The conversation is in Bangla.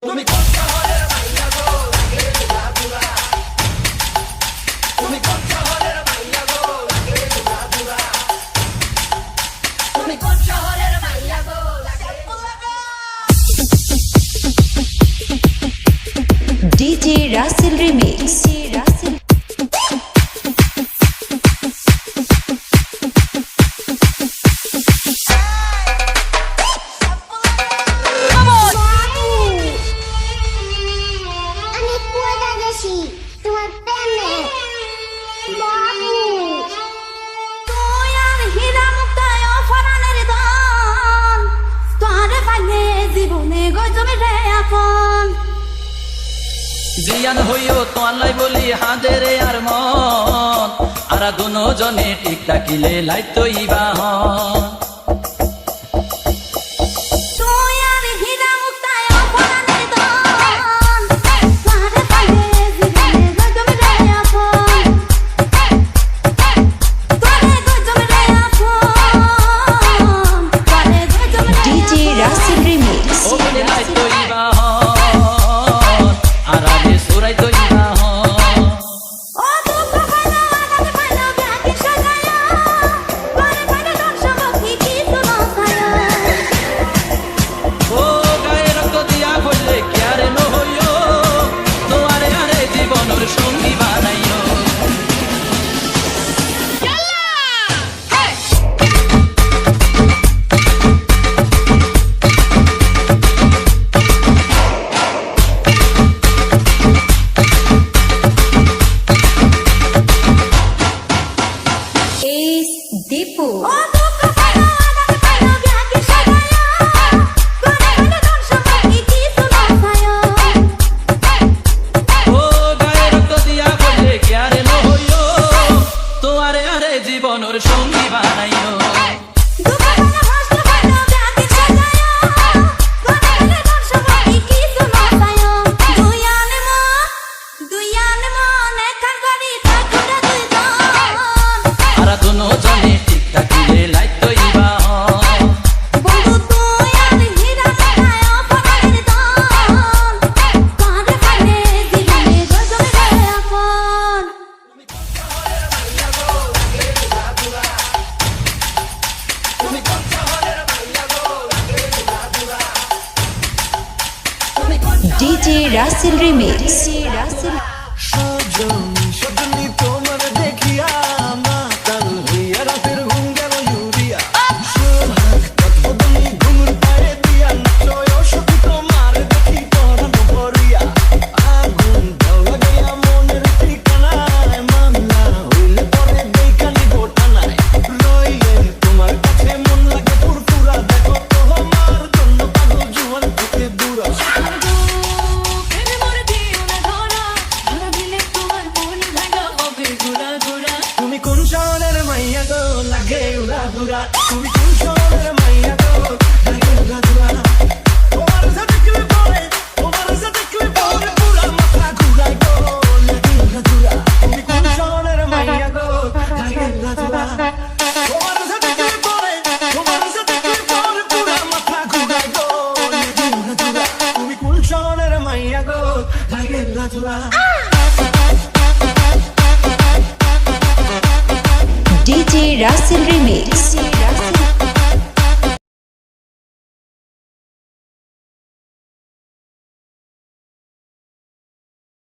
তুমি কোন শহরের মাইয়া গো লাগে দুরা তুমি কোন শহরের মাইয়া গো লাগে দুরা তুমি কোন শহরের মাইয়া গো লাগে DJ Russell Remix. তোমার প্রেমে বাবু তুই আর হীরা মুক্তায় ফরানের দান তোরে পাইলে জীবনে গজবে রে আপন জিয়ান হইও তোয়ালাই বলি হাজেরে আর মন আরা দুনো জনে ঠিক থাকিলে লাইতো ইবাহন তুই আর হীরা মুক্তায় ফরানের দান তোরে পাইলে জীবনে গজবে রে আপন তোরে গজবে রে আপন তোরে গজবে রে DJ Russell Remix. ও বলে লাইতো ইবাহন আরা রে সুরাইতো ইবাহন ও দুঃখ পাইলো আঘাত পাইলো ব্যাধি সাজায়া পরে পরে দর্শক কিছু না ছায়া ও গায়ে রক্ত দিয়া কইলে কি আরে ন হইও তোয়ারে আরে জীবনের সঙ্গী বানাইও Ace Deepu. ও দুঃখ পাইলো আঘাত পাইলো ব্যাধি সাজায়া পরে পরে দর্শক কিছু না ছায়া ও গায়ে রক্ত দিয়া কইলে কি আরে ন হইও তোয়ারে আরে জীবনের সঙ্গী বানাইও দুঃখ পাইলো কষ্ট পাইলো ব্যাধি সাজায়া পরে পরে দর্শক কিছু না ছায়া দুইয়ান মন একান করি ঠাকুরা দুইজন আরা দুনো জনে ঠিক থাকিলে লাইতো ইবাহন বন্ধু তুই আর হীরা মুক্তায় ফরানের দান তোরে পাইলে জীবনে গজবে রে আপন তুমি কোন শহরের মাইয়া গো লাগে দুরা তুমি কোন DJ Russell Remix. সজনী তোমার দেখিয়া মাতাল হইয়া রাতের ঘুম গেল ইউরিয়া তুমি ঘুমুর পায়ে দিয়া নাচয় সখী তোমার দেখি পরানো ভরিয়া আগুন দাও লাগাইয়া মনের ঠিকানায় মামলা হইলে পরে দেখানি গোটানায় রইলে তোমার কাছে মন লাগে ফুরফুরা দেখো তোমার জন্য পাগল জুয়ান থেকে দূরা তুমি কোন শহরের মাইয়া গো লাগে উড়া দুরা তুমি কোন শহরের মাইয়া গো লাগে উড়া দুরা তোমার সাথে কি পরে পুরা মাথা ঘুরাই গো লাগে উড়া দুরা তুমি কোন শহরের মাইয়া গো লাগে উড়া দুরা তোমার সাথে কি পরে পুরা মাথা ঘুরাই গো লাগে উড়া দুরা তুমি কোন শহরের মাইয়া গো লাগে উড়া দুরা DJ Russell Remix.